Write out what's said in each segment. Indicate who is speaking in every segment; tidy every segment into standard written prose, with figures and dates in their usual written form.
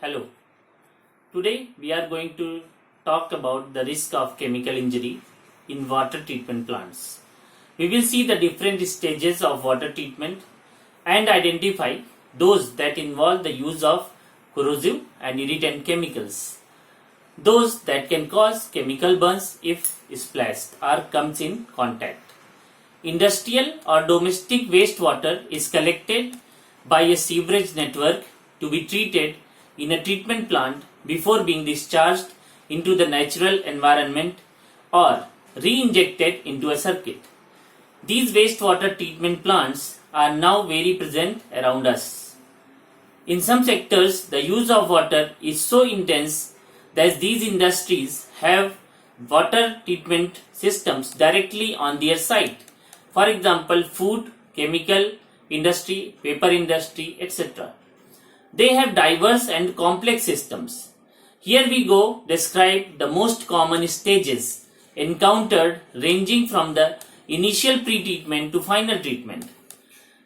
Speaker 1: Hello. Today we are going to talk about the risk of chemical injury in water treatment plants. We will see the different stages of water treatment and identify those that involve the use of corrosive and irritant chemicals. Those that can cause chemical burns if splashed or comes in contact. Industrial or domestic wastewater is collected by a sewerage network to be treated in a treatment plant before being discharged into the natural environment or re-injected into a circuit. These wastewater treatment plants are now very present around us. In some sectors, the use of water is so intense that these industries have water treatment systems directly on their site. For example, food, chemical industry, paper industry, etc. They have diverse and complex systems. Here we go describe the most common stages encountered ranging from the initial pre-treatment to final treatment.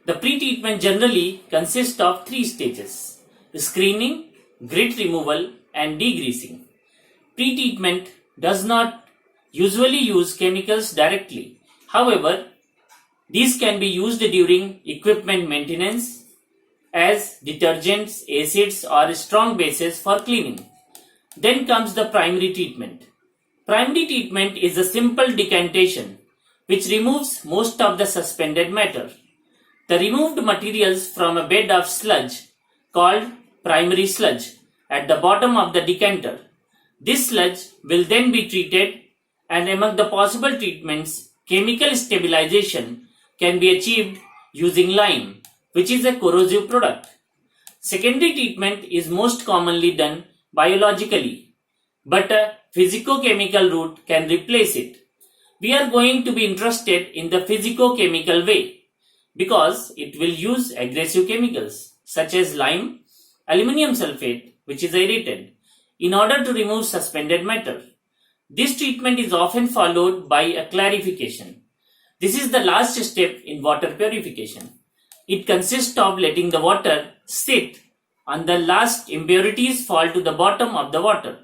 Speaker 1: The pre-treatment generally consists of three stages: screening, grit removal and degreasing. Pre-treatment does not usually use chemicals directly. However, these can be used during equipment maintenance as detergents, acids or strong bases for cleaning. Then comes the primary treatment. Primary treatment is a simple decantation which removes most of the suspended matter. The removed materials from a bed of sludge called primary sludge at the bottom of the decanter. This sludge will then be treated, and among the possible treatments, chemical stabilization can be achieved using lime, which is a corrosive product. Secondary treatment is most commonly done biologically, but a physicochemical route can replace it. We are going to be interested in the physicochemical way because it will use aggressive chemicals such as lime, aluminum sulfate, which is irritant, in order to remove suspended matter. This treatment is often followed by a clarification. This is the last step in water purification. It consists of letting the water sit and the last impurities fall to the bottom of the water.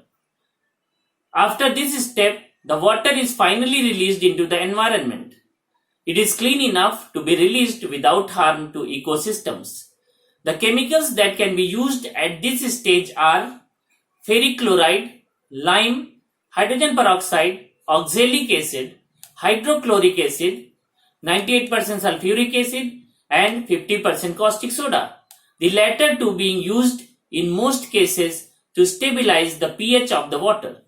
Speaker 1: After this step, the water is finally released into the environment. It is clean enough to be released without harm to ecosystems. The chemicals that can be used at this stage are ferric chloride, lime, hydrogen peroxide, oxalic acid, hydrochloric acid, 98% sulfuric acid and 50% caustic soda. The latter two being used in most cases to stabilize the pH of the water.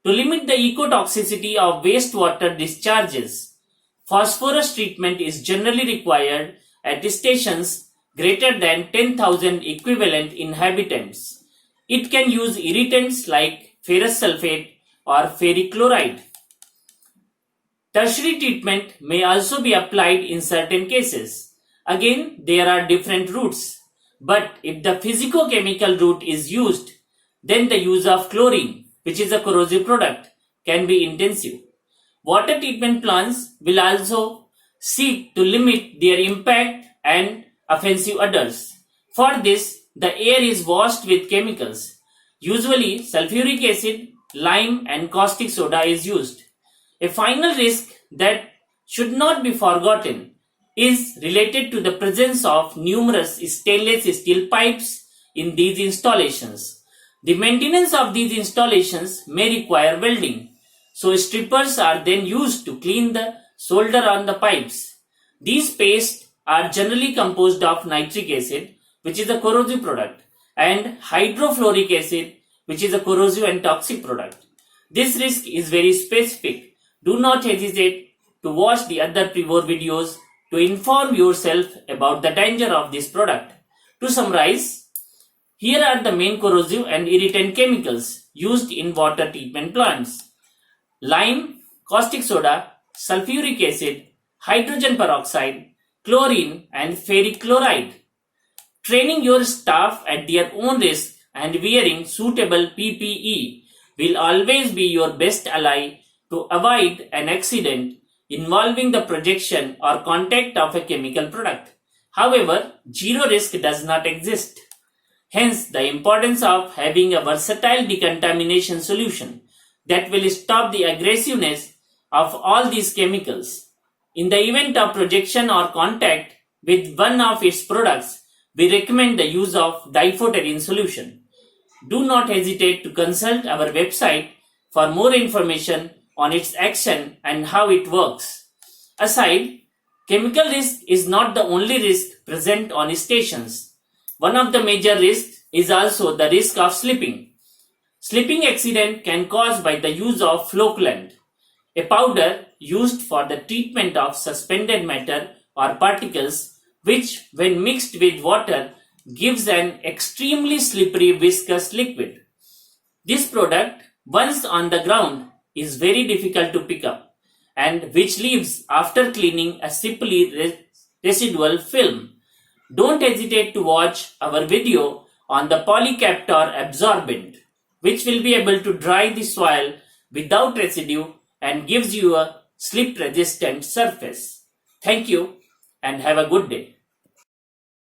Speaker 1: To limit the ecotoxicity of wastewater discharges, phosphorus treatment is generally required at stations greater than 10,000 equivalent inhabitants. It can use irritants like ferrous sulfate or ferric chloride. Tertiary treatment may also be applied in certain cases. Again, there are different routes, but if the physicochemical route is used, then the use of chlorine, which is a corrosive product, can be intensive. Water treatment plants will also seek to limit their impact and offensive odors. For this, the air is washed with chemicals. Usually, sulfuric acid, lime and caustic soda is used. A final risk that should not be forgotten is related to the presence of numerous stainless steel pipes in these installations. The maintenance of these installations may require welding, so strippers are then used to clean the solder on the pipes. These pastes are generally composed of nitric acid, which is a corrosive product, and hydrofluoric acid, which is a corrosive and toxic product. This risk is very specific. Do not hesitate to watch the other pre-war videos to inform yourself about the danger of this product. To summarize, here are the main corrosive and irritant chemicals used in water treatment plants: lime, caustic soda, sulfuric acid, hydrogen peroxide, chlorine and ferric chloride. Training your staff at their own risk and wearing suitable PPE will always be your best ally to avoid an accident involving the projection or contact of a chemical product. However, zero risk does not exist. Hence, the importance of having a versatile decontamination solution that will stop the aggressiveness of all these chemicals. In the event of projection or contact with one of its products, we recommend the use of diphoterine solution. Do not hesitate to consult our website for more information on its action and how it works. Aside, chemical risk is not the only risk present on stations. One of the major risks is also the risk of slipping. Slipping accident can cause by the use of flocculant, a powder used for the treatment of suspended matter or particles which when mixed with water gives an extremely slippery viscous liquid. This product once on the ground is very difficult to pick up and which leaves after cleaning a slippery residual film. Don't hesitate to watch our video on the polycaptor absorbent, which will be able to dry the soil without residue and gives you a slip resistant surface. Thank you and have a good day.